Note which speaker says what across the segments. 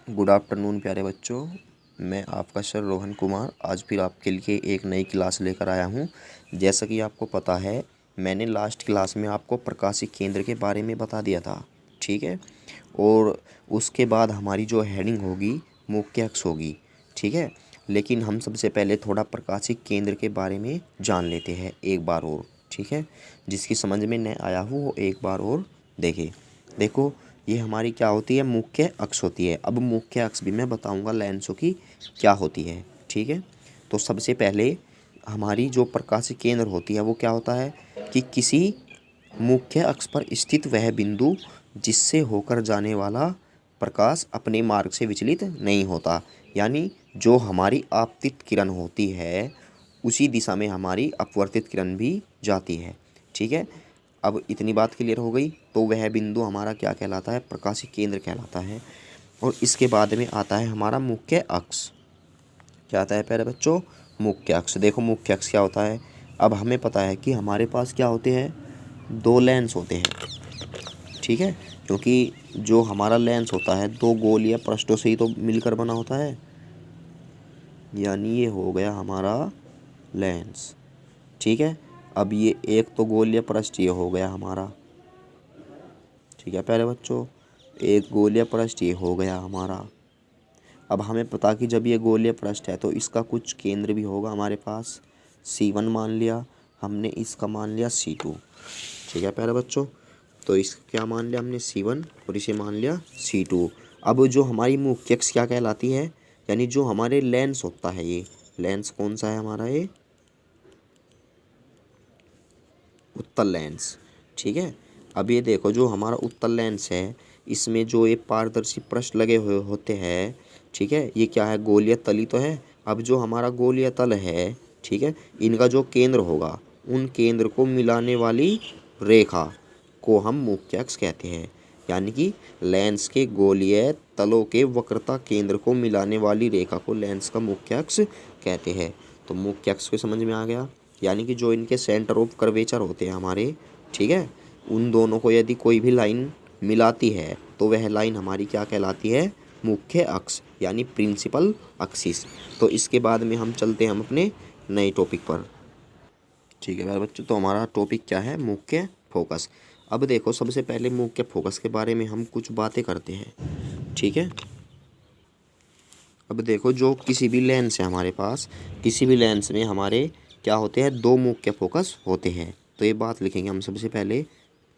Speaker 1: Good afternoon प्यारे बच्चों। मैं आपका सर रोहन कुमार आज फिर आपके लिए एक नई क्लास लेकर आया हूं। जैसा कि आपको पता है, मैंने लास्ट क्लास में आपको प्रकाशिक केंद्र के बारे में बता दिया था, ठीक है। और उसके बाद हमारी जो हेडिंग होगी मुख्य अक्ष होगी, ठीक है। लेकिन हम सबसे पहले थोड़ा प्रकाशिक केंद्र के बारे में जान लेते हैं एक बार और, ठीक है। जिसकी समझ में नहीं आया हो वो एक बार और देखे। देखो, ये हमारी क्या होती है, मुख्य अक्ष होती है। अब मुख्य अक्ष भी मैं बताऊंगा लेंसों की क्या होती है, ठीक है। तो सबसे पहले हमारी जो प्रकाशिक केंद्र होती है वो क्या होता है कि किसी मुख्य अक्ष पर स्थित वह बिंदु जिससे होकर जाने वाला प्रकाश अपने मार्ग से विचलित नहीं होता। यानी जो हमारी आपतित किरण होती है उसी दिशा में हमारी अपवर्तित किरण भी जाती है, ठीक है। अब इतनी बात क्लियर हो गई। तो वह बिंदु हमारा क्या कहलाता है, प्रकाशिक केंद्र कहलाता है। और इसके बाद में आता है हमारा मुख्य अक्ष। क्या आता है प्यारे बच्चों, मुख्य अक्ष। देखो मुख्य अक्ष क्या होता है। अब हमें पता है कि हमारे पास क्या होते हैं, दो लेंस होते हैं, ठीक है। क्योंकि जो हमारा लेंस होता है दो गोल या पृष्ठों से ही तो मिलकर बना होता है। यानी ये हो गया हमारा लेंस, ठीक है। अब ये एक तो गोल या पृष्ठ ये हो गया हमारा, ठीक है प्यारे बच्चों। एक गोलीय पृष्ठ ये हो गया हमारा। अब हमें पता कि जब ये गोलीय पृष्ठ है तो इसका कुछ केंद्र भी होगा हमारे पास। C1 मान लिया हमने, इसका मान लिया C2, ठीक है प्यारे बच्चों। तो इसका क्या मान लिया हमने, C1, और इसे मान लिया C2। अब जो हमारी मुख्य अक्ष क्या कहलाती है, यानी जो हमारे लेंस होता है, ये लेंस कौन सा है हमारा, ये उत्तल लेंस, ठीक है। अब ये देखो जो हमारा उत्तल लेंस है इसमें जो ये पारदर्शी पृष्ठ लगे हुए होते हैं, ठीक है। ये क्या है, गोलीय तल ही तो है। अब जो हमारा गोलीय तल है, ठीक है, इनका जो केंद्र होगा उन केंद्र को मिलाने वाली रेखा को हम मुख्य अक्ष कहते हैं। यानी कि लेंस के गोलीय तलों के वक्रता केंद्र को मिलाने वाली रेखा को लेंस का मुख्य अक्ष कहते हैं। तो मुख्य अक्ष को समझ में आ गया। यानी कि जो इनके सेंटर ऑफ कर्वेचर होते हैं हमारे, ठीक है, उन दोनों को यदि कोई भी लाइन मिलाती है तो वह लाइन हमारी क्या कहलाती है, मुख्य अक्ष, यानी प्रिंसिपल एक्सिस। तो इसके बाद में हम चलते हैं हम अपने नए टॉपिक पर, ठीक है मेरे बच्चों। तो हमारा टॉपिक क्या है, मुख्य फोकस। अब देखो सबसे पहले मुख्य फोकस के बारे में हम कुछ बातें करते हैं, ठीक है। अब देखो जो किसी भी लेंस है हमारे पास, किसी भी लेंस में हमारे क्या होते हैं, दो मुख्य फोकस होते हैं। तो ये बात लिखेंगे हम सबसे पहले,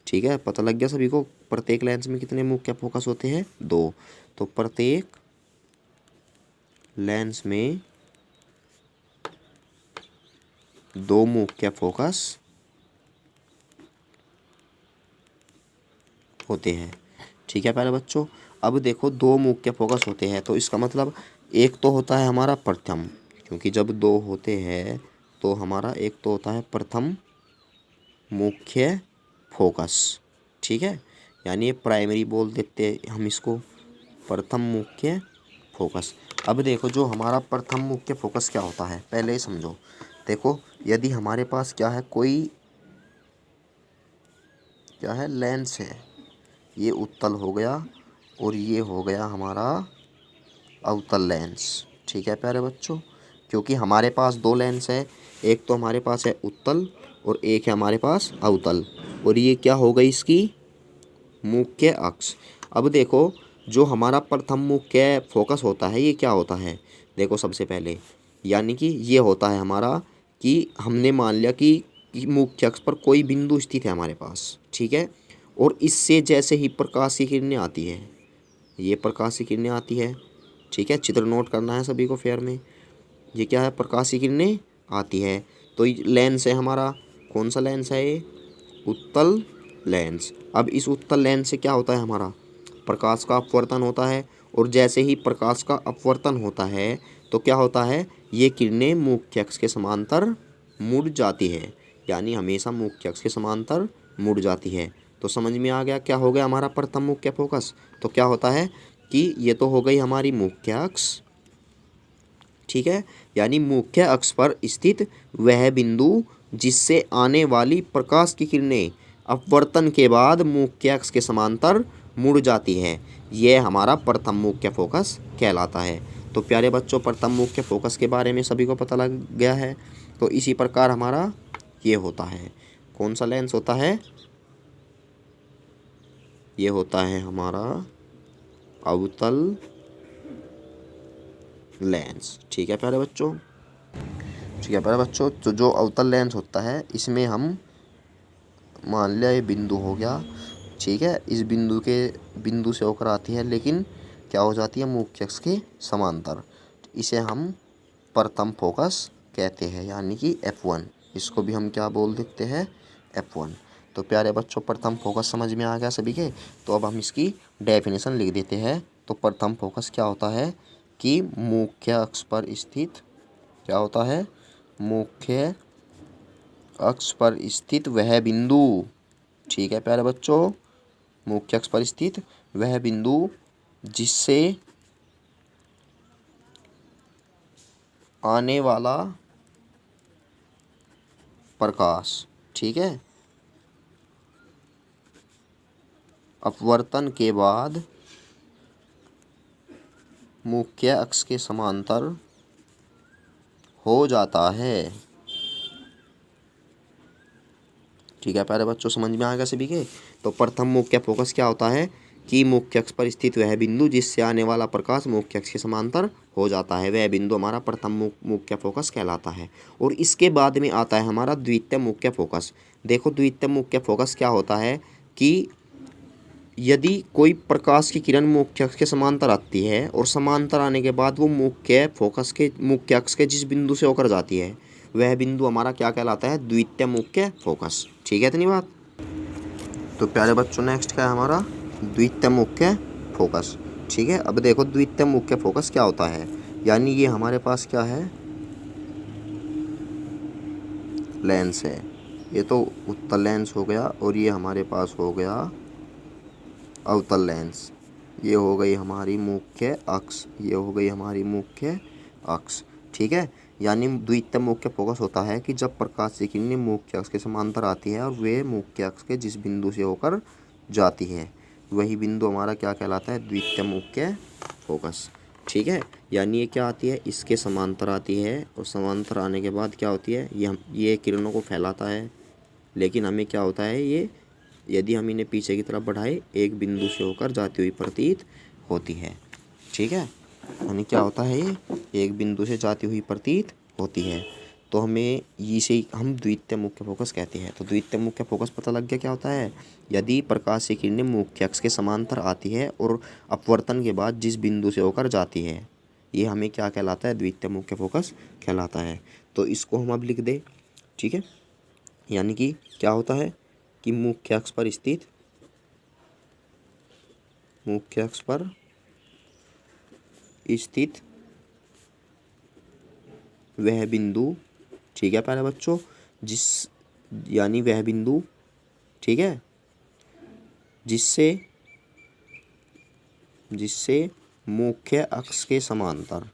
Speaker 1: ठीक है। पता लग गया सभी को प्रत्येक लेंस में कितने मुख्य फोकस होते हैं, दो। तो प्रत्येक लेंस में दो मुख्य फोकस होते हैं, ठीक है प्यारे बच्चों। अब देखो दो मुख्य फोकस होते हैं तो इसका मतलब एक तो होता है हमारा प्रथम, क्योंकि जब दो होते हैं तो हमारा एक तो होता है प्रथम मुख्य फोकस, ठीक है। यानी ये प्राइमरी बोल देते हैं हम इसको, प्रथम मुख्य फोकस। अब देखो जो हमारा प्रथम मुख्य फोकस क्या होता है पहले ही समझो। देखो यदि हमारे पास क्या है, कोई क्या है, लेंस है, ये उत्तल हो गया और ये हो गया हमारा अवतल लेंस, ठीक है प्यारे बच्चों। क्योंकि हमारे पास दो लेंस है, एक तो हमारे पास है उत्तल और एक है हमारे पास अवतल, और ये क्या हो गई इसकी मुख्य अक्ष। अब देखो जो हमारा प्रथम मुख्य फोकस होता है ये क्या होता है, देखो सबसे पहले यानी कि ये होता है हमारा कि हमने मान लिया कि मुख्य अक्ष पर कोई बिंदु स्थित है हमारे पास, ठीक है। और इससे जैसे ही प्रकाश की किरणें आती है, ये प्रकाश की किरणें आती है, ठीक है। चित्र नोट करना है सभी को फेयर में। ये क्या है, प्रकाश की किरणें आती है। तो लेंस है हमारा, कौन सा लेंस है ये, उत्तल लेंस। अब इस उत्तल लेंस से क्या होता है, हमारा प्रकाश का अपवर्तन होता है। और जैसे ही प्रकाश का अपवर्तन होता है तो क्या होता है, ये किरणें मुख्य अक्ष के समांतर मुड़ जाती है। यानी हमेशा मुख्य अक्ष के समांतर मुड़ जाती है। तो समझ में आ गया क्या हो गया हमारा प्रथम मुख्य फोकस। तो क्या होता है कि ये तो हो गई हमारी मुख्य अक्ष, ठीक है। यानी मुख्य अक्ष पर स्थित वह बिंदु जिससे आने वाली प्रकाश की किरणें अपवर्तन के बाद मुख्य अक्ष के समांतर मुड़ जाती है, यह हमारा प्रथम मुख्य फोकस कहलाता है। तो प्यारे बच्चों, प्रथम मुख्य फोकस के बारे में सभी को पता लग गया है। तो इसी प्रकार हमारा ये होता है, कौन सा लेंस होता है, ये होता है हमारा अवतल लेंस। ठीक है प्यारे बच्चों, ठीक है प्यारे बच्चों। तो जो अवतल लेंस होता है इसमें हम मान लिया ये बिंदु हो गया, ठीक है, इस बिंदु से होकर आती है, लेकिन क्या हो जाती है, मुख्य अक्ष के समांतर। इसे हम प्रथम फोकस कहते हैं, यानी कि F1। इसको भी हम क्या बोल देते हैं, F1। तो प्यारे बच्चों, प्रथम फोकस समझ में आ गया सभी के। तो अब हम इसकी डेफिनेशन लिख देते हैं। तो प्रथम फोकस क्या होता है कि मुख्य अक्ष पर स्थित, क्या होता है, मुख्य अक्ष पर स्थित वह बिंदु, ठीक है प्यारे बच्चों, मुख्य अक्ष पर स्थित वह बिंदु जिससे आने वाला प्रकाश, ठीक है, अपवर्तन के बाद मुख्य अक्ष के समांतर हो जाता है। ठीक है प्यारे बच्चों, समझ में आ गया सभी के। तो प्रथम मुख्य फोकस क्या होता है कि मुख्य अक्ष पर स्थित वह बिंदु जिससे आने वाला प्रकाश मुख्य अक्ष के समांतर हो जाता है, वह बिंदु हमारा प्रथम मुख्य फोकस कहलाता है। और इसके बाद में आता है हमारा द्वितीय मुख्य फोकस। देखो, द्वितीय मुख्य फोकस क्या होता है कि यदि कोई प्रकाश की किरण मुख्य अक्ष के समांतर आती है और समांतर आने के बाद वो मुख्य अक्ष के जिस बिंदु से होकर जाती है, वह बिंदु हमारा क्या कहलाता है, द्वितीय मुख्य फोकस। ठीक है, इतनी बात। तो प्यारे बच्चों, नेक्स्ट क्या है हमारा, द्वितीय मुख्य फोकस। ठीक है, अब देखो द्वितीय मुख्य फोकस क्या होता है, यानी ये हमारे पास क्या है, लेंस है। ये तो उत्तल लेंस हो गया और ये हमारे पास हो गया अवतल लेंस। ये हो गई हमारी मुख्य अक्ष, ये हो गई हमारी मुख्य अक्ष। ठीक है, यानी द्वितीय मुख्य फोकस होता है कि जब प्रकाश की किरणें मुख्य अक्ष के समांतर आती है और वे मुख्य अक्ष के जिस बिंदु से होकर जाती है, वही बिंदु हमारा क्या कहलाता है, द्वितीय मुख्य फोकस। ठीक है, यानी ये क्या आती है, इसके समांतर आती है और समांतर आने के बाद क्या होती है, ये किरणों को फैलाता है, लेकिन हमें क्या होता है, ये यदि हम इन्हें पीछे की तरफ बढ़ाए एक बिंदु से होकर जाती हुई प्रतीत होती है। ठीक है, यानी क्या होता है, ये एक बिंदु से जाती हुई प्रतीत होती है। तो हमें इसे हम द्वितीय मुख्य फोकस कहते हैं। तो द्वितीय मुख्य फोकस पता लग गया क्या होता है, यदि प्रकाश की किरणें मुख्य अक्ष के समांतर आती है और अपवर्तन के बाद जिस बिंदु से होकर जाती है, ये हमें क्या कहलाता है, द्वितीय मुख्य फोकस कहलाता है। तो इसको हम अब लिख दें। ठीक है, यानी कि क्या होता है कि मुख्य अक्ष पर स्थित वह बिंदु, ठीक है प्यारे बच्चों, यानी वह बिंदु, ठीक है, जिससे मुख्य अक्ष के समांतर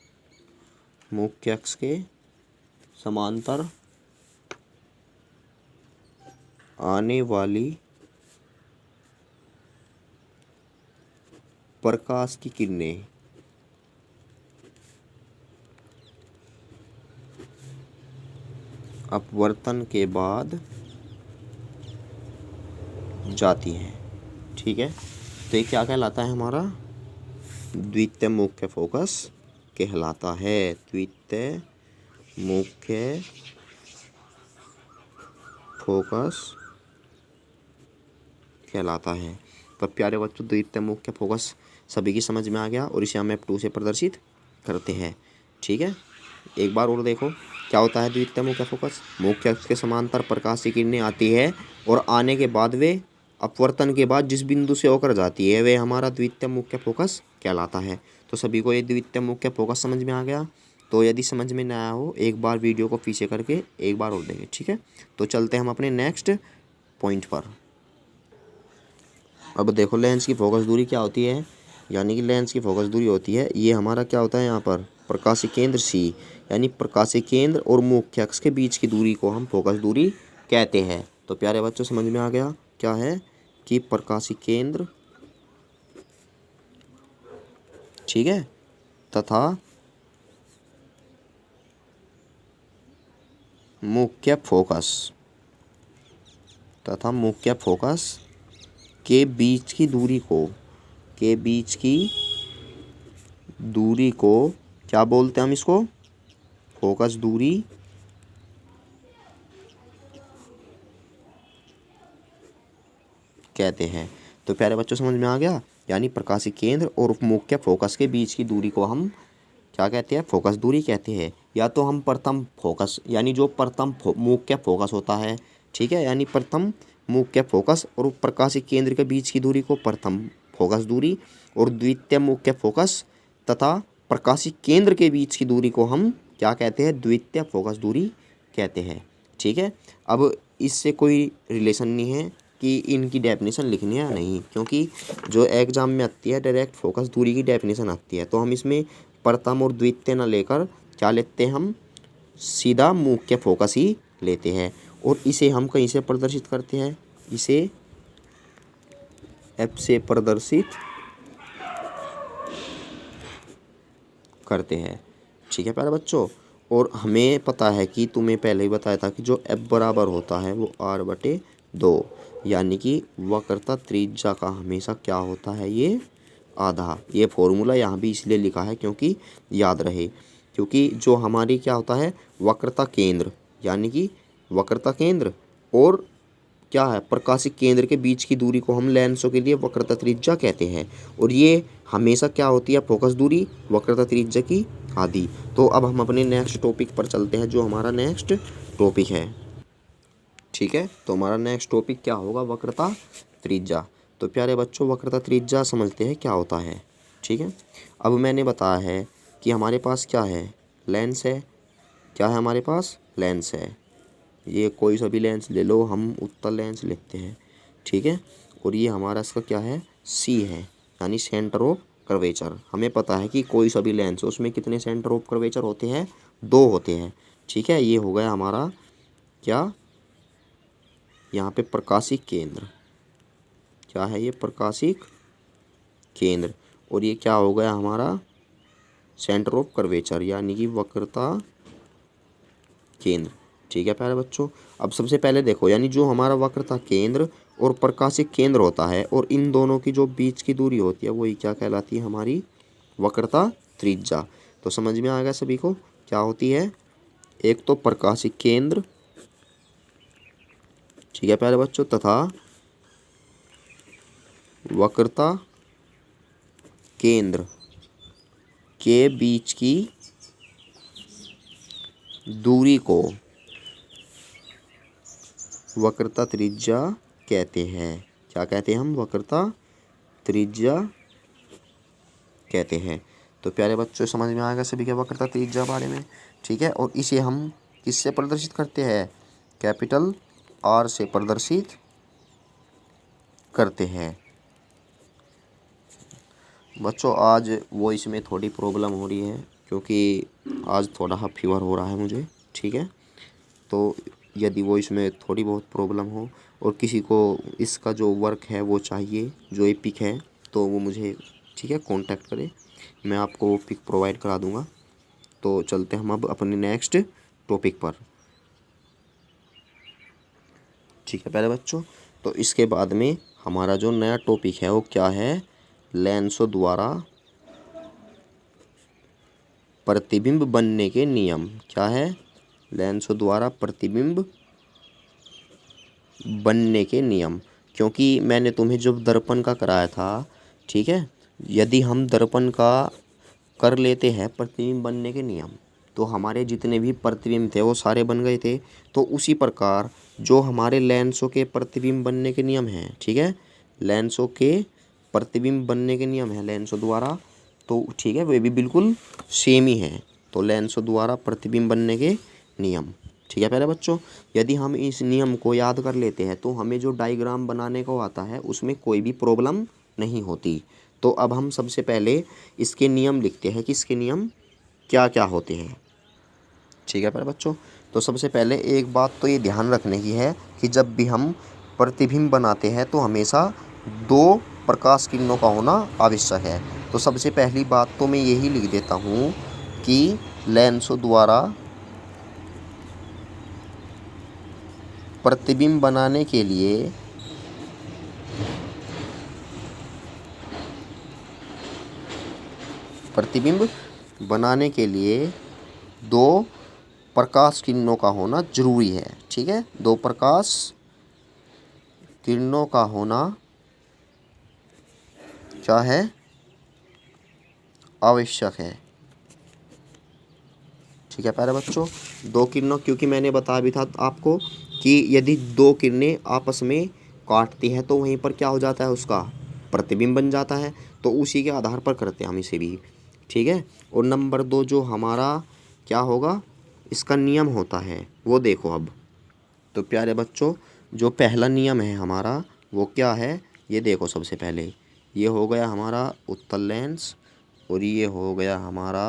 Speaker 1: आने वाली प्रकाश की किरणें अपवर्तन के बाद जाती है। ठीक है, तो ये क्या कहलाता है, हमारा द्वितीय मुख्य फोकस कहलाता है, द्वितीय मुख्य फोकस कहलाता है। तो प्यारे बच्चों, द्वितीय मुख्य फोकस सभी की समझ में आ गया और इसे हम F2 से प्रदर्शित करते हैं। ठीक है, एक बार और देखो क्या होता है द्वितीय मुख्य फोकस, मुख्य अक्ष के समांतर प्रकाश की किरणें आती है और आने के बाद वे अपवर्तन के बाद जिस बिंदु से होकर जाती है, वे हमारा द्वितीय मुख्य फोकस कहलाता है। तो सभी को ये द्वितीय मुख्य फोकस समझ में आ गया। तो यदि समझ में न आया हो, एक बार वीडियो को पीछे करके एक बार और देखें। ठीक है, तो चलते हैं हम अपने नेक्स्ट पॉइंट पर। अब देखो लेंस की फोकस दूरी क्या होती है, यानी कि लेंस की फोकस दूरी होती है, ये हमारा क्या होता है, यहाँ पर प्रकाशीय केंद्र C, यानी प्रकाशीय केंद्र और मुख्य अक्ष के बीच की दूरी को हम फोकस दूरी कहते हैं। तो प्यारे बच्चों, समझ में आ गया क्या है कि प्रकाशीय केंद्र ठीक है, तथा मुख्य फोकस के बीच की दूरी को क्या बोलते हैं हम इसको? फोकस दूरी कहते हैं। तो प्यारे बच्चों समझ में आ गया, यानी प्रकाशिक केंद्र और मुख्य फोकस के बीच की दूरी को हम क्या कहते हैं? फोकस दूरी कहते हैं। या तो हम प्रथम फोकस, यानी जो प्रथम मुख्य फोकस होता है, ठीक है, यानी प्रथम मुख्य फोकस और प्रकाशिक केंद्र के बीच की दूरी को प्रथम फोकस दूरी, और द्वितीय मुख्य फोकस तथा प्रकाशिक केंद्र के बीच की दूरी को हम क्या कहते हैं? द्वितीय फोकस दूरी कहते हैं। ठीक है, अब इससे कोई रिलेशन नहीं है कि इनकी डेफिनेशन लिखनी है या नहीं, क्योंकि जो एग्जाम में आती है डायरेक्ट फोकस दूरी की डेफिनेशन आती है, तो हम इसमें प्रथम और द्वितीय न लेकर क्या लेते हैं? हम सीधा मुख्य फोकस ही लेते हैं। और इसे हम कहीं से प्रदर्शित करते हैं? इसे एफ से प्रदर्शित करते हैं। ठीक है प्यारे बच्चों, और हमें पता है कि तुम्हें पहले ही बताया था कि जो एफ बराबर होता है वो r/2, यानी कि वक्रता त्रिज्या का हमेशा क्या होता है? ये आधा। ये फॉर्मूला यहाँ भी इसलिए लिखा है क्योंकि याद रहे, क्योंकि जो हमारी क्या होता है? वक्रता केंद्र, यानी कि वक्रता केंद्र और क्या है? प्रकाशिक केंद्र के बीच की दूरी को हम लेंसों के लिए वक्रता त्रिज्या कहते हैं, और ये हमेशा क्या होती है? फोकस दूरी वक्रता त्रिज्या की आधी। तो अब हम अपने नेक्स्ट टॉपिक पर चलते हैं, जो हमारा नेक्स्ट टॉपिक है। ठीक है, तो हमारा नेक्स्ट टॉपिक क्या होगा? वक्रता त्रिज्या। तो प्यारे बच्चों वक्रता त्रिज्या समझते हैं क्या होता है। ठीक है, अब मैंने बताया है कि हमारे पास क्या है? लेंस है। क्या है हमारे पास? लेंस है। ये कोई सा भी लेंस ले लो, हम उत्तल लेंस लेते हैं। ठीक है, और ये हमारा इसका क्या है? सी है, यानी सेंटर ऑफ कर्वेचर। हमें पता है कि कोई सा भी लेंस उसमें कितने सेंटर ऑफ कर्वेचर होते हैं? 2 होते हैं। ठीक है, ये हो गया हमारा क्या? यहाँ पे प्रकाशिक केंद्र। क्या है ये? प्रकाशिक केंद्र। और ये क्या हो गया हमारा? सेंटर ऑफ कर्वेचर, यानी कि वक्रता केंद्र। ठीक है प्यारे बच्चों, अब सबसे पहले देखो, यानी जो हमारा वक्रता केंद्र और प्रकाशिक केंद्र होता है, और इन दोनों की जो बीच की दूरी होती है वही क्या कहलाती है? हमारी वक्रता त्रिज्या। तो समझ में आ गया सभी को क्या होती है? एक तो प्रकाशिक केंद्र, ठीक है प्यारे बच्चों, तथा वक्रता केंद्र के बीच की दूरी को वक्रता त्रिज्या कहते हैं। क्या कहते हैं हम? वक्रता त्रिज्या कहते हैं। तो प्यारे बच्चों समझ में आएगा सभी के वक्रता त्रिज्या बारे में। ठीक है, और इसे हम किससे प्रदर्शित करते हैं? कैपिटल R से प्रदर्शित करते हैं। बच्चों आज वॉइस में थोड़ी प्रॉब्लम हो रही है, क्योंकि आज थोड़ा फीवर हो रहा है मुझे। ठीक है, तो यदि वॉइस में थोड़ी बहुत प्रॉब्लम हो और किसी को इसका जो वर्क है वो चाहिए, जो ये पिक है, तो वो मुझे ठीक है कांटेक्ट करें, मैं आपको वो पिक प्रोवाइड करा दूंगा। तो चलते हम अब अपने नेक्स्ट टॉपिक पर। ठीक है प्यारे बच्चों, तो इसके बाद में हमारा जो नया टॉपिक है वो क्या है? लेंसों द्वारा प्रतिबिंब बनने के नियम। क्या है? लेंसों द्वारा प्रतिबिंब बनने के नियम। क्योंकि मैंने तुम्हें जब दर्पण का कराया था, ठीक है, यदि हम दर्पण का कर लेते हैं प्रतिबिंब बनने के नियम, तो हमारे जितने भी प्रतिबिंब थे वो सारे बन गए थे। तो उसी प्रकार जो हमारे लेंसों के प्रतिबिंब बनने के नियम हैं, ठीक है, लेंसों के प्रतिबिंब बनने के नियम है लेंसों द्वारा, तो ठीक है वे भी बिल्कुल सेम ही हैं। तो लेंसों द्वारा प्रतिबिंब बनने के नियम, ठीक है प्यारे बच्चों, यदि हम इस नियम को याद कर लेते हैं तो हमें जो डायग्राम बनाने को आता है उसमें कोई भी प्रॉब्लम नहीं होती। तो अब हम सबसे पहले इसके नियम लिखते हैं कि इसके नियम क्या क्या होते हैं। ठीक है प्यारे बच्चों, तो सबसे पहले एक बात तो ये ध्यान रखने की है कि जब भी हम प्रतिबिंब बनाते हैं तो हमेशा 2 प्रकाश किरणों का होना आवश्यक है। तो सबसे पहली बात तो मैं यही लिख देता हूँ कि लेंसों द्वारा प्रतिबिंब बनाने के लिए दो प्रकाश किरणों का होना जरूरी है। ठीक है, दो प्रकाश किरणों का होना क्या है, आवश्यक है। ठीक है प्यारे बच्चों, दो किरणों, क्योंकि मैंने बताया भी था आपको कि यदि दो किरणें आपस में काटती है तो वहीं पर क्या हो जाता है, उसका प्रतिबिंब बन जाता है। तो उसी के आधार पर करते हैं हम इसे भी। ठीक है, और नंबर 2 जो हमारा क्या होगा, इसका नियम होता है वो देखो अब। तो प्यारे बच्चों, जो पहला नियम है हमारा वो क्या है, ये देखो। सबसे पहले ये हो गया हमारा उत्तल लेंस और ये हो गया हमारा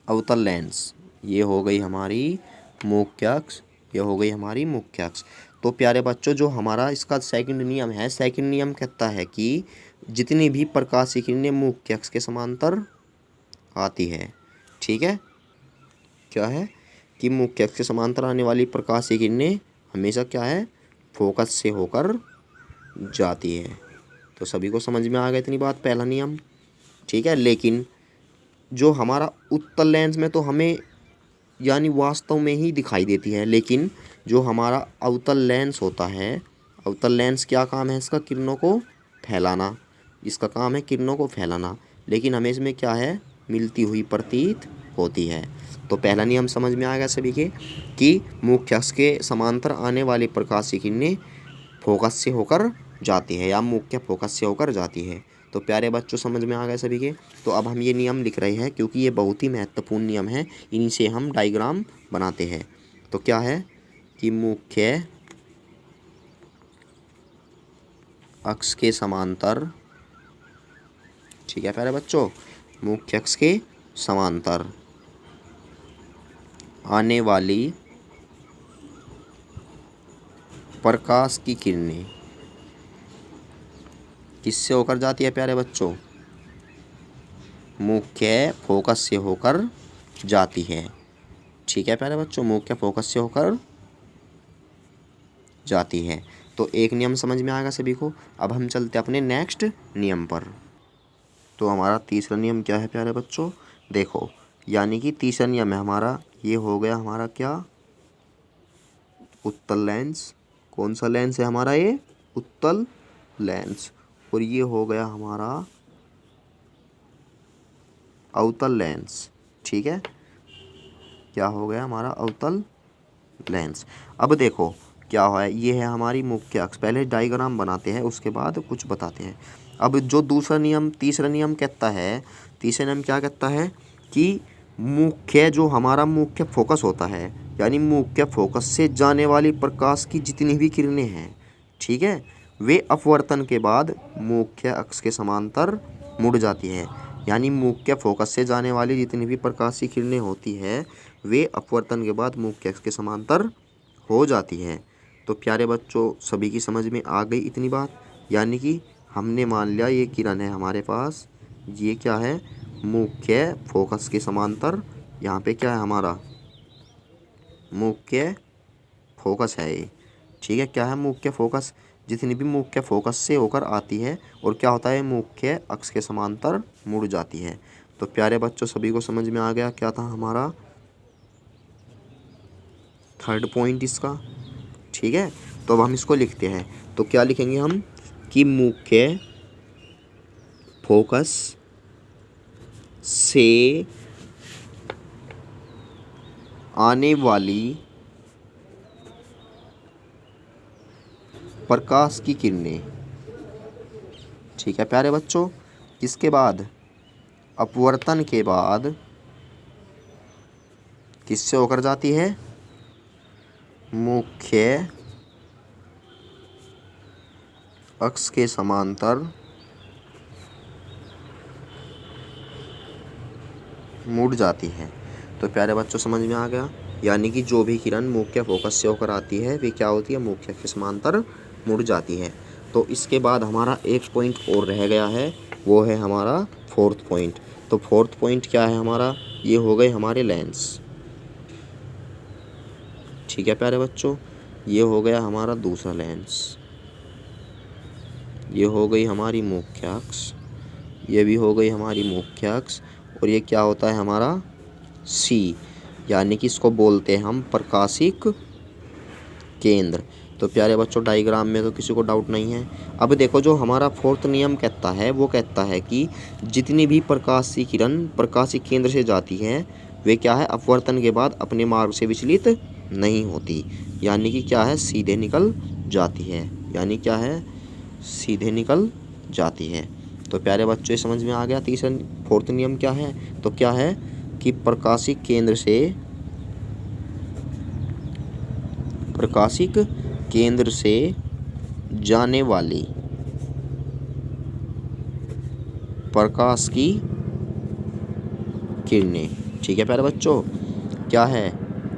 Speaker 1: अवतल लेंस। ये हो गई हमारी मुख्य अक्ष, ये हो गई हमारी मुख्य अक्ष। तो प्यारे बच्चों, जो हमारा इसका सेकंड नियम है, सेकंड नियम कहता है कि जितनी भी प्रकाशीय किरणें मुख्य अक्ष के समांतर आती है, ठीक है, क्या है कि मुख्य अक्ष के समांतर आने वाली प्रकाशीय किरणें हमेशा क्या है, फोकस से होकर जाती है। तो सभी को समझ में आ गया इतनी बात, पहला नियम। ठीक है, लेकिन जो हमारा उत्तल लेंस में तो हमें यानी वास्तव में ही दिखाई देती है, लेकिन जो हमारा अवतल लेंस होता है, अवतल लेंस क्या काम है इसका, किरणों को फैलाना। इसका काम है किरणों को फैलाना, लेकिन हमें इसमें क्या है, मिलती हुई प्रतीत होती है। तो पहला नियम समझ में आ गया सभी के कि मुख्य अक्ष के समांतर आने वाली प्रकाशीय किरणें फोकस से होकर जाती है या मुख्य फोकस से होकर जाती है। तो प्यारे बच्चों, समझ में आ गए सभी के। तो अब हम ये नियम लिख रहे हैं क्योंकि ये बहुत ही महत्वपूर्ण नियम है, इन्हीं से हम डायग्राम बनाते हैं। तो क्या है कि मुख्य अक्ष के समांतर, ठीक है प्यारे बच्चों, मुख्य अक्ष के समांतर आने वाली प्रकाश की किरणें किससे होकर जाती है प्यारे बच्चों, मुख्य फोकस से होकर जाती है। ठीक है प्यारे बच्चों, मुख्य फोकस से होकर जाती है। तो एक नियम समझ में आएगा सभी को। अब हम चलते अपने नेक्स्ट नियम पर। तो हमारा तीसरा नियम क्या है प्यारे बच्चों, देखो, यानी कि तीसरा नियम है हमारा, ये हो गया हमारा क्या, उत्तल लेंस। कौन सा लेंस है हमारा, ये उत्तल लेंस। और ये हो गया हमारा अवतल लेंस। ठीक है, क्या हो गया हमारा, अवतल लेंस। अब देखो क्या है, ये है हमारी मुख्य अक्ष। पहले डायग्राम बनाते हैं उसके बाद कुछ बताते हैं। अब जो दूसरा नियम, तीसरा नियम कहता है, तीसरा नियम क्या कहता है कि मुख्य, जो हमारा मुख्य फोकस होता है, यानी मुख्य फोकस से जाने वाली प्रकाश की जितनी भी किरणें हैं, ठीक है, वे अपवर्तन के बाद मुख्य अक्ष के समांतर मुड़ जाती है। यानी मुख्य फोकस से जाने वाली जितनी भी प्रकाशीय किरणें होती है वे अपवर्तन के बाद मुख्य अक्ष के समांतर हो जाती है। तो प्यारे बच्चों, सभी की समझ में आ गई इतनी बात। यानी कि हमने मान लिया ये किरण है हमारे पास, ये क्या है, मुख्य फोकस के समांतर, यहाँ पे क्या है हमारा, मुख्य फोकस है ये। ठीक है, क्या है, मुख्य फोकस। जितनी भी मुख्य फोकस से होकर आती है और क्या होता है, मुख्य अक्ष के समांतर मुड़ जाती है। तो प्यारे बच्चों, सभी को समझ में आ गया क्या था हमारा थर्ड पॉइंट इसका। ठीक है, तो अब हम इसको लिखते हैं। तो क्या लिखेंगे हम कि मुख्य फोकस से आने वाली प्रकाश की किरणें, ठीक है प्यारे बच्चों, किसके बाद, अपवर्तन के बाद किससे होकर जाती है, मुख्य अक्ष के समांतर मुड़ जाती है। तो प्यारे बच्चों, समझ में आ गया। यानी कि जो भी किरण मुख्य फोकस से होकर आती है वे क्या होती है, मुख्य के समांतर मुड़ जाती है। तो इसके बाद हमारा एक पॉइंट और रह गया है, वो है हमारा फोर्थ पॉइंट। तो फोर्थ पॉइंट क्या है हमारा, ये हो गए हमारे लेंस। ठीक है प्यारे बच्चों, ये हो गया हमारा दूसरा लेंस, ये हो गई हमारी मुख्य अक्ष, ये भी हो गई हमारी मुख्य अक्ष, और ये क्या होता है हमारा सी, यानी कि इसको बोलते हैं हम प्रकाशिक केंद्र। तो प्यारे बच्चों डायग्राम में तो किसी को डाउट नहीं है। अब देखो जो हमारा फोर्थ नियम कहता है, वो कहता है कि जितनी भी प्रकाशीय किरण प्रकाशिक केंद्र से जाती है वे क्या है, अपवर्तन के बाद अपने मार्ग से विचलित नहीं होती, यानी कि क्या है, सीधे निकल जाती है, यानी क्या है, सीधे निकल जाती है। तो प्यारे बच्चों समझ में आ गया तीसरा फोर्थ नियम क्या है। तो क्या है कि प्रकाशिक केंद्र से जाने वाली प्रकाश की किरणें, ठीक है प्यारे बच्चों, क्या है,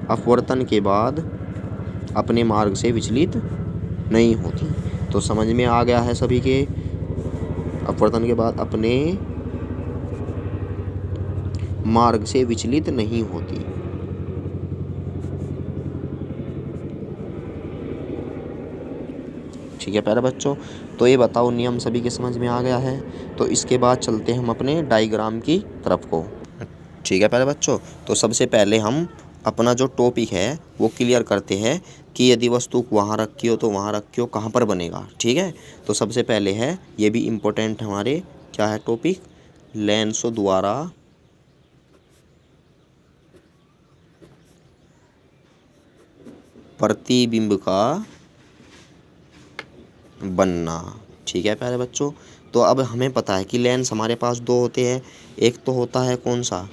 Speaker 1: अपवर्तन के बाद अपने मार्ग से विचलित नहीं होती। तो समझ में आ गया है सभी के, अपवर्तन के बाद अपने मार्ग से विचलित नहीं होती। ठीक है प्यारे बच्चों, तो ये बताओ नियम सभी के समझ में आ गया है। तो इसके बाद चलते हैं हम अपने डायग्राम की तरफ को। ठीक है प्यारे बच्चों, तो सबसे पहले हम अपना जो टॉपिक है वो क्लियर करते हैं कि यदि वस्तु वहाँ रखी हो तो वहाँ रखी हो, कहाँ पर बनेगा। ठीक है, तो सबसे पहले है, ये भी इम्पोर्टेंट हमारे, क्या है टॉपिक, लेंसों द्वारा प्रतिबिंब का बनना। ठीक है प्यारे बच्चों, तो अब हमें पता है कि लेंस हमारे पास दो होते हैं, एक तो होता है कौन सा,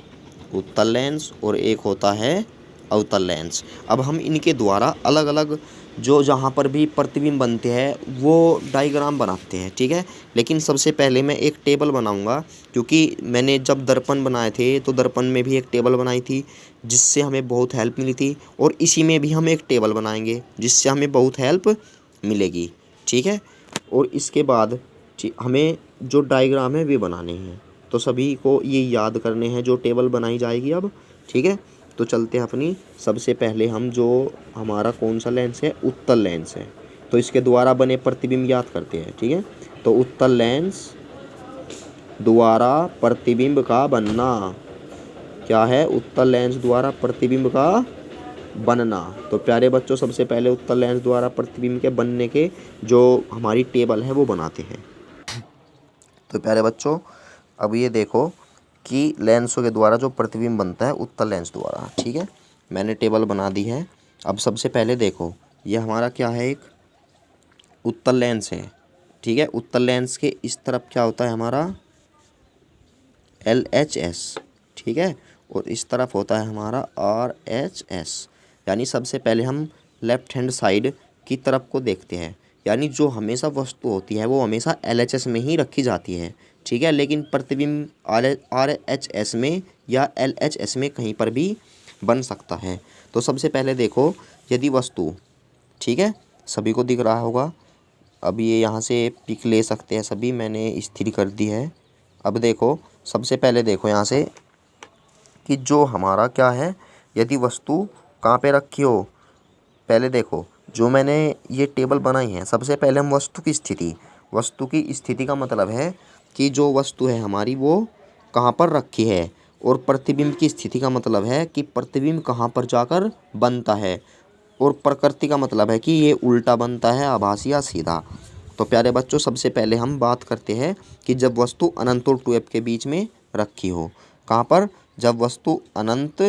Speaker 1: उत्तल लेंस, और एक होता है अवतल लेंस। अब हम इनके द्वारा अलग अलग जो जहाँ पर भी प्रतिबिंब बनते हैं वो डायग्राम बनाते हैं। ठीक है, लेकिन सबसे पहले मैं एक टेबल बनाऊंगा, क्योंकि मैंने जब दर्पण बनाए थे तो दर्पण में भी एक टेबल बनाई थी जिससे हमें बहुत हेल्प मिली थी, और इसी में भी हम एक टेबल बनाएंगे जिससे हमें बहुत हेल्प मिलेगी। ठीक है, और इसके बाद हमें जो डायग्राम है वे बनाने हैं, तो सभी को ये याद करने हैं जो टेबल बनाई जाएगी अब। ठीक है, तो चलते हैं अपनी, सबसे पहले हम जो हमारा कौन सा लेंस है, उत्तल लेंस है, तो इसके द्वारा बने प्रतिबिंब याद करते हैं। ठीक है, तो उत्तल लेंस द्वारा प्रतिबिंब का बनना, क्या है, उत्तल लेंस द्वारा प्रतिबिंब का बनना। तो प्यारे बच्चों सबसे पहले उत्तल लेंस द्वारा प्रतिबिंब के बनने के जो हमारी टेबल है वो बनाते हैं। तो प्यारे बच्चों अब ये देखो कि लेंसों के द्वारा जो प्रतिबिंब बनता है उत्तल लेंस द्वारा। ठीक है, मैंने टेबल बना दी है। अब सबसे पहले देखो ये हमारा क्या है, एक उत्तल लेंस है। ठीक है, उत्तल लेंस के इस तरफ क्या होता है हमारा LHS। ठीक है, और इस तरफ होता है हमारा RHS। यानी सबसे पहले हम लेफ्ट हैंड साइड की तरफ को देखते हैं, यानी जो हमेशा वस्तु होती है वो हमेशा LHS में ही रखी जाती है। ठीक है, लेकिन प्रतिबिंब RHS में या LHS में कहीं पर भी बन सकता है। तो सबसे पहले देखो, यदि वस्तु, ठीक है, सभी को दिख रहा होगा, अब ये यहाँ से पिक ले सकते हैं सभी, मैंने स्थिर कर दी है। अब देखो सबसे पहले देखो यहाँ से कि जो हमारा क्या है, यदि वस्तु कहाँ पे रखी हो, पहले देखो जो मैंने ये टेबल बनाई है, सबसे पहले हम वस्तु की स्थिति का मतलब है कि जो वस्तु है हमारी वो कहाँ पर रखी है, और प्रतिबिंब की स्थिति का मतलब है कि प्रतिबिंब कहाँ पर जाकर बनता है, और प्रकृति का मतलब है कि ये उल्टा बनता है, आभासी या सीधा। तो प्यारे बच्चों सबसे पहले हम बात करते हैं कि जब वस्तु अनंत और 2f के बीच में रखी हो, कहाँ पर, जब वस्तु अनंत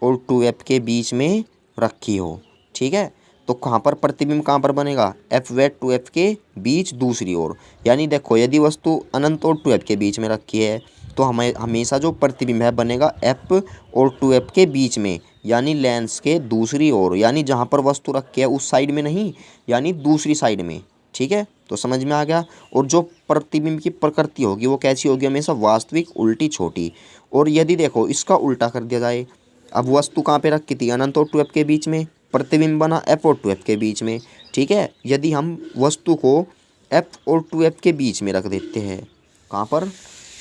Speaker 1: और 2f के बीच में रखी हो। ठीक है, तो कहाँ पर प्रतिबिंब कहाँ पर बनेगा, f व 2f के बीच दूसरी ओर। यानी देखो यदि वस्तु अनंत और 2f के बीच में रखी है तो हमें हमेशा जो प्रतिबिंब है बनेगा f और 2f के बीच में, यानी लेंस के दूसरी ओर, यानी जहाँ पर वस्तु रखी है उस साइड में नहीं, यानी दूसरी साइड में। ठीक है, तो समझ में आ गया। और जो प्रतिबिंब की प्रकृति होगी वो कैसी होगी, हमेशा वास्तविक, उल्टी, छोटी। और यदि देखो इसका उल्टा कर दिया जाए, अब वस्तु कहाँ पे रखी थी, अनंत और 2f के बीच में, प्रतिबिंब बना F और 2F के बीच में। ठीक है, यदि हम वस्तु को F और 2F के बीच में रख देते हैं, कहाँ पर,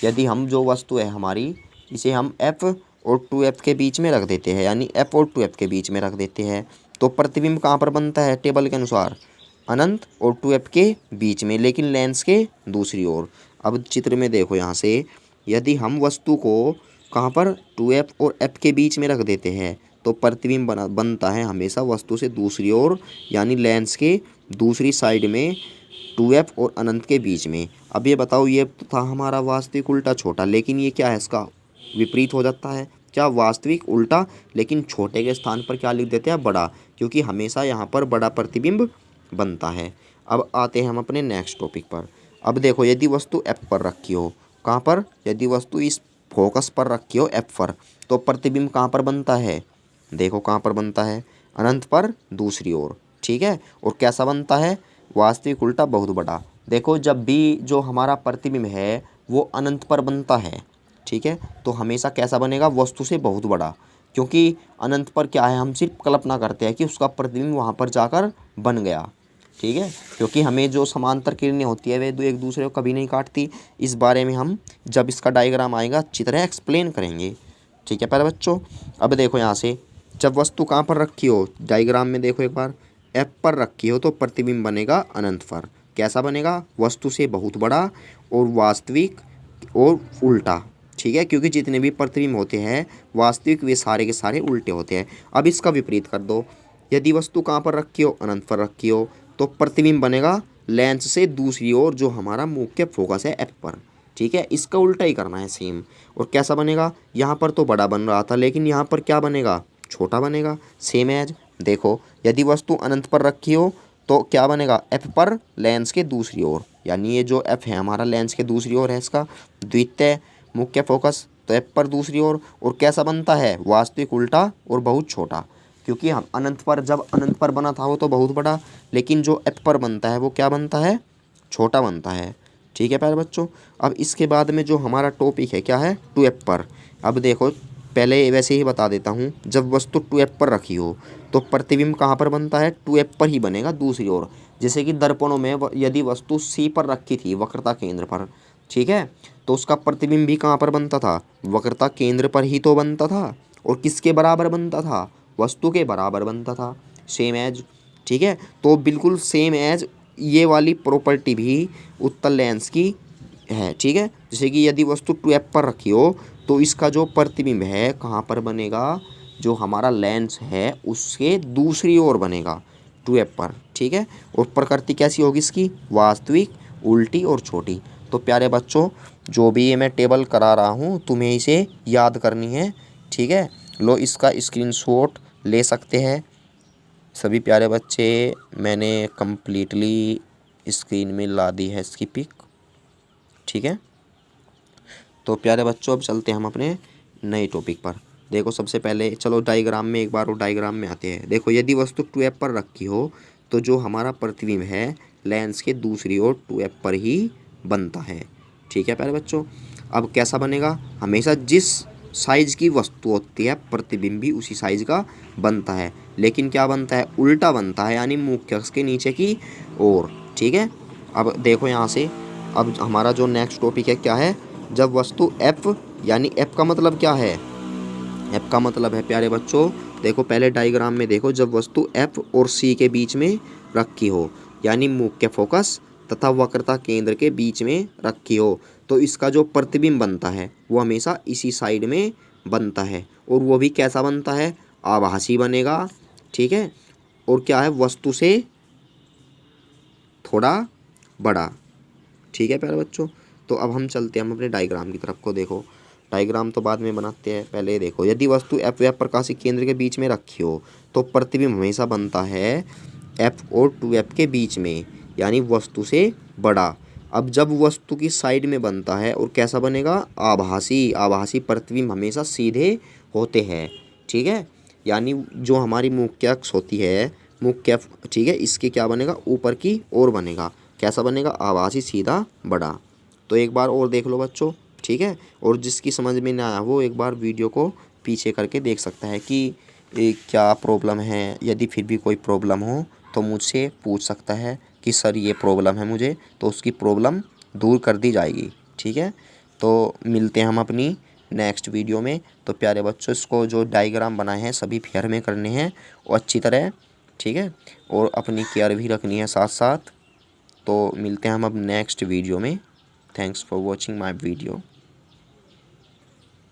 Speaker 1: यदि हम जो वस्तु है हमारी इसे हम F और 2F के बीच में रख देते हैं, यानी F और 2F के बीच में रख देते हैं, तो प्रतिबिंब कहाँ पर बनता है टेबल के अनुसार, अनंत और 2F के बीच में, लेकिन लेंस के दूसरी ओर। अब चित्र में देखो यहाँ से, यदि हम वस्तु को कहाँ पर 2F और F के बीच में रख देते हैं तो प्रतिबिंब बनता है हमेशा वस्तु से दूसरी ओर, यानी लेंस के दूसरी साइड में 2F और अनंत के बीच में। अब ये बताओ, ये था हमारा वास्तविक उल्टा छोटा, लेकिन ये क्या है, इसका विपरीत हो जाता है। क्या, वास्तविक उल्टा, लेकिन छोटे के स्थान पर क्या लिख देते हैं, बड़ा, क्योंकि हमेशा यहाँ पर बड़ा प्रतिबिंब बनता है। अब आते हैं हम अपने नेक्स्ट टॉपिक पर। अब देखो, यदि वस्तु F पर रखी हो, कहाँ पर, यदि वस्तु इस फोकस पर रखी हो F पर, तो प्रतिबिंब कहाँ पर बनता है, देखो कहाँ पर बनता है, अनंत पर दूसरी ओर। ठीक है, और कैसा बनता है, वास्तविक उल्टा बहुत बड़ा। देखो, जब भी जो हमारा प्रतिबिंब है वो अनंत पर बनता है, ठीक है, तो हमेशा कैसा बनेगा, वस्तु से बहुत बड़ा, क्योंकि अनंत पर क्या है, हम सिर्फ कल्पना करते हैं कि उसका प्रतिबिंब वहाँ पर जाकर बन गया। ठीक है, क्योंकि हमें जो समांतर किरणें होती है वे एक दूसरे को कभी नहीं काटती। इस बारे में हम जब इसका डायग्राम आएगा अच्छी तरह एक्सप्लेन करेंगे। ठीक है प्यारे बच्चों, अब देखो यहाँ से, जब वस्तु कहाँ पर रखी हो, डायग्राम में देखो एक बार, F पर रखी हो तो प्रतिबिंब बनेगा अनंत पर। कैसा बनेगा, वस्तु से बहुत बड़ा और वास्तविक और उल्टा। ठीक है, क्योंकि जितने भी प्रतिबिंब होते हैं वास्तविक वे सारे के सारे उल्टे होते हैं। अब इसका विपरीत कर दो, यदि वस्तु कहाँ पर रखी हो, अनंत पर रखी हो, तो प्रतिबिंब बनेगा लेंस से दूसरी ओर, जो हमारा मुख्य फोकस है F पर। ठीक है, इसका उल्टा ही करना है सेम। और कैसा बनेगा, यहाँ पर तो बड़ा बन रहा था, लेकिन यहाँ पर क्या बनेगा, छोटा बनेगा। सेम एज, देखो, यदि वस्तु अनंत पर रखी हो तो क्या बनेगा, F पर लेंस के दूसरी ओर, यानी ये जो F है हमारा लेंस के दूसरी ओर है, इसका द्वितीय मुख्य फोकस, तो F पर दूसरी ओर। और कैसा बनता है, वास्तविक उल्टा और बहुत छोटा, क्योंकि हम अनंत पर, जब अनंत पर बना था वो तो बहुत बड़ा, लेकिन जो F पर बनता है वो क्या बनता है, छोटा बनता है। ठीक है प्यारे बच्चों, अब इसके बाद में जो हमारा टॉपिक है क्या है, 2F पर। अब देखो, पहले वैसे ही बता देता हूँ, जब वस्तु 2F पर रखी हो तो प्रतिबिंब कहाँ पर बनता है, 2F पर ही बनेगा दूसरी ओर। जैसे कि दर्पणों में यदि वस्तु C पर रखी थी, वक्रता केंद्र पर, ठीक है, तो उसका प्रतिबिंब भी कहाँ पर बनता था, वक्रता केंद्र पर ही तो बनता था। और किसके बराबर बनता था, वस्तु के बराबर बनता था। सेम एज, ठीक है, तो बिल्कुल सेम एज ये वाली प्रॉपर्टी भी उत्तल लेंस की है। ठीक है, जैसे कि यदि वस्तु 2F पर रखी हो तो इसका जो प्रतिबिंब है कहाँ पर बनेगा, जो हमारा लेंस है उसके दूसरी ओर बनेगा, 2F पर। ठीक है, और प्रकृति कैसी होगी इसकी, वास्तविक, उल्टी और छोटी। तो प्यारे बच्चों, जो भी ये मैं टेबल करा रहा हूँ तुम्हें इसे याद करनी है। ठीक है, लो इसका स्क्रीनशॉट ले सकते हैं सभी प्यारे बच्चे। मैंने कम्प्लीटली स्क्रीन में ला दी है इसकी पिक। ठीक है, तो प्यारे बच्चों अब चलते हैं हम अपने नए टॉपिक पर। देखो, सबसे पहले चलो डायग्राम में एक बार और डायग्राम में आते हैं। देखो, यदि वस्तु 2F पर रखी हो तो जो हमारा प्रतिबिंब है लेंस के दूसरी ओर 2F पर ही बनता है। ठीक है प्यारे बच्चों, अब कैसा बनेगा, हमेशा जिस साइज की वस्तु होती है प्रतिबिंब भी उसी साइज का बनता है, लेकिन क्या बनता है, उल्टा बनता है, यानी मुख्य अक्ष के नीचे की ओर। ठीक है, अब देखो यहाँ से, अब हमारा जो नेक्स्ट टॉपिक है क्या है, जब वस्तु F, यानी F का मतलब क्या है, F का मतलब है प्यारे बच्चों, देखो पहले डायग्राम में देखो, जब वस्तु F और C के बीच में रखी हो, यानी मुख्य फोकस तथा वक्रता केंद्र के बीच में रखी हो, तो इसका जो प्रतिबिंब बनता है वो हमेशा इसी साइड में बनता है। और वो भी कैसा बनता है, आभासी बनेगा। ठीक है, और क्या है, वस्तु से थोड़ा बड़ा। ठीक है प्यारे बच्चों, तो अब हम चलते हैं हम अपने डायग्राम की तरफ को। देखो, डायग्राम तो बाद में बनाते हैं, पहले देखो, यदि वस्तु F व प्रकाशिक केंद्र के बीच में रखी हो तो प्रतिबिंब हमेशा बनता है F और 2F के बीच में, यानी वस्तु से बड़ा। अब जब वस्तु की साइड में बनता है और कैसा बनेगा, आभासी प्रतिबिंब हमेशा सीधे होते हैं। ठीक है, यानी जो हमारी मुख्य अक्ष होती है, मुख्य, ठीक है, इसके क्या बनेगा, ऊपर की ओर बनेगा। कैसा बनेगा, आभासी, सीधा, बड़ा। तो एक बार और देख लो बच्चों। ठीक है, और जिसकी समझ में ना आया वो एक बार वीडियो को पीछे करके देख सकता है कि क्या प्रॉब्लम है। यदि फिर भी कोई प्रॉब्लम हो तो मुझसे पूछ सकता है कि सर ये प्रॉब्लम है मुझे, तो उसकी प्रॉब्लम दूर कर दी जाएगी। ठीक है, तो मिलते हैं हम अपनी नेक्स्ट वीडियो में। तो प्यारे बच्चों, इसको जो डायग्राम बनाए हैं सभी फेयर में करने हैं और अच्छी तरह। ठीक है, और अपनी केयर भी रखनी है साथ साथ। तो मिलते हैं हम अब नेक्स्ट वीडियो में। Thanks for watching my video.